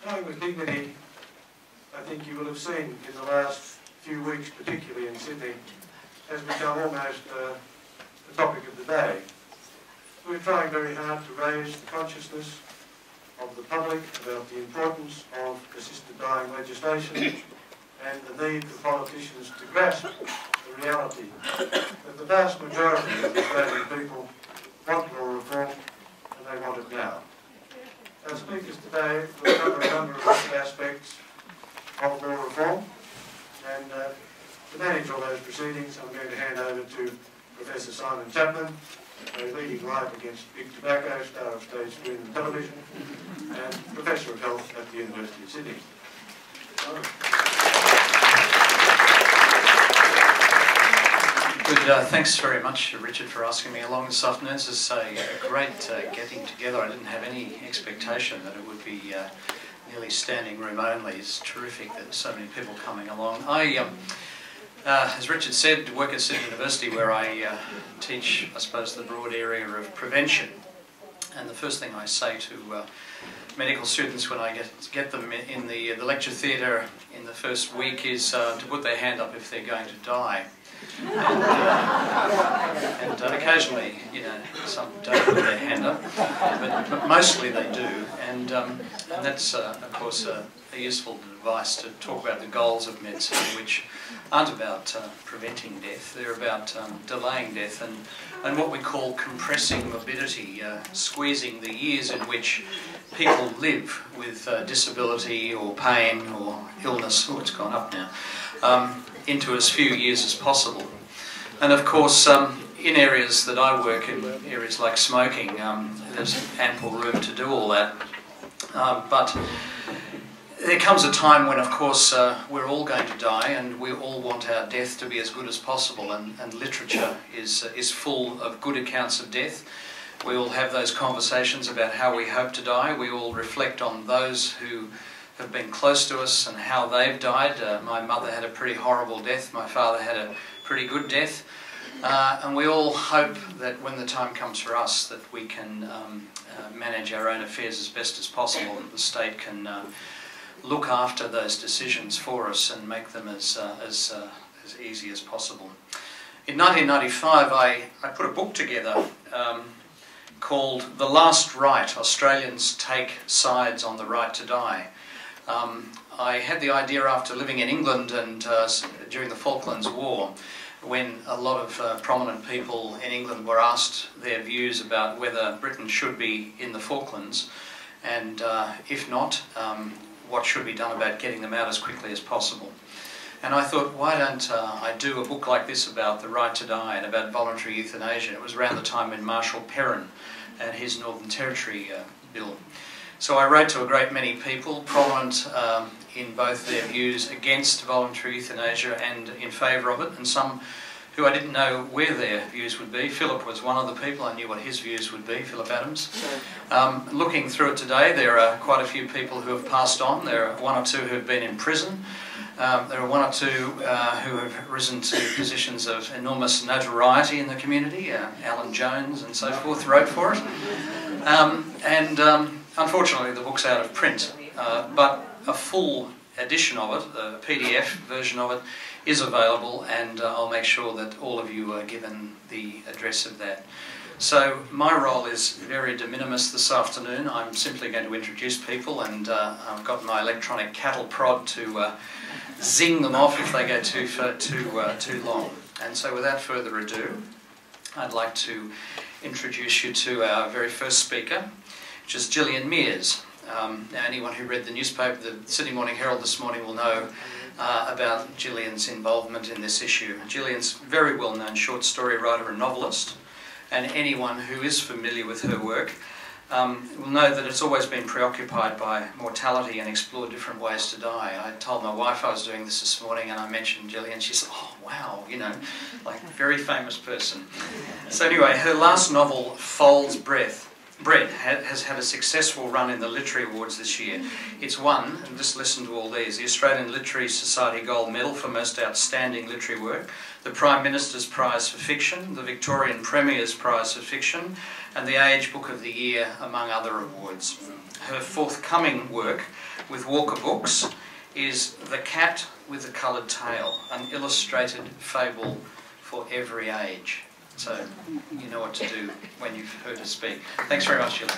Going with Dignity, I think you will have seen in the last few weeks, particularly in Sydney, has become almost the topic of the day. We're trying very hard to raise the consciousness of the public about the importance of assisted dying legislation and the need for politicians to grasp the reality that the vast majority of Australian people want law reform and they want it now. Our speakers today will cover a number of different aspects of law reform, and to manage all those proceedings I'm going to hand over to Professor Simon Chapman, a leading light against big tobacco, star of stage 2 in television, and Professor of Health at the University of Sydney. Good, thanks very much, Richard, for asking me along this afternoon. This is a great getting together. I didn't have any expectation that it would be nearly standing room only. It's terrific that so many people coming along. I, as Richard said, work at Sydney University where I teach, I suppose, the broad area of prevention. And the first thing I say to medical students when I get them in the lecture theatre in the first week is to put their hand up if they're going to die. And occasionally, you know, some don't put their hand up, but mostly they do. And that's, of course, a useful device to talk about the goals of medicine, which aren't about preventing death. They're about delaying death and what we call compressing morbidity, squeezing the years in which people live with disability or pain or illness. Oh, it's gone up now. Into as few years as possible. And of course, in areas that I work in, areas like smoking, there's ample room to do all that. But there comes a time when, of course, we're all going to die and we all want our death to be as good as possible, and literature is full of good accounts of death. We all have those conversations about how we hope to die. We all reflect on those who have been close to us and how they've died. My mother had a pretty horrible death, my father had a pretty good death, and we all hope that when the time comes for us that we can manage our own affairs as best as possible, that the state can look after those decisions for us and make them as easy as possible. In 1995 I put a book together called The Last Right, Australians Take Sides on the Right to Die. I had the idea after living in England and during the Falklands War, when a lot of prominent people in England were asked their views about whether Britain should be in the Falklands, and if not, what should be done about getting them out as quickly as possible. And I thought, why don't I do a book like this about the right to die and about voluntary euthanasia? It was around the time when Marshal Perrin and his Northern Territory bill. So I wrote to a great many people, prominent in both their views against voluntary euthanasia and in favour of it, and some who I didn't know where their views would be. Philip was one of the people. I knew what his views would be, Philip Adams. Looking through it today, there are quite a few people who have passed on. There are one or two who have been in prison. There are one or two who have risen to positions of enormous notoriety in the community. Alan Jones and so forth wrote for it. Unfortunately, the book's out of print, but a full edition of it, the PDF version of it, is available, and I'll make sure that all of you are given the address of that. So my role is very de minimis this afternoon. I'm simply going to introduce people, and I've got my electronic cattle prod to zing them off if they go too long. And so without further ado, I'd like to introduce you to our very first speaker, which is Gillian Mears. Now anyone who read the newspaper, the Sydney Morning Herald this morning, will know about Gillian's involvement in this issue. Gillian's a very well-known short story writer and novelist, and anyone who is familiar with her work will know that it's always been preoccupied by mortality and explored different ways to die. I told my wife I was doing this morning and I mentioned Gillian. She said, oh wow, you know, like very famous person. So anyway, her last novel, Foal's Breath, Bread has had a successful run in the Literary Awards this year. It's won, and just listen to all these, the Australian Literary Society Gold Medal for Most Outstanding Literary Work, the Prime Minister's Prize for Fiction, the Victorian Premier's Prize for Fiction, and the Age Book of the Year, among other awards. Her forthcoming work with Walker Books is The Cat with the Coloured Tail, an illustrated fable for every age. So you know what to do when you've heard her speak. Thanks very much, Sheila.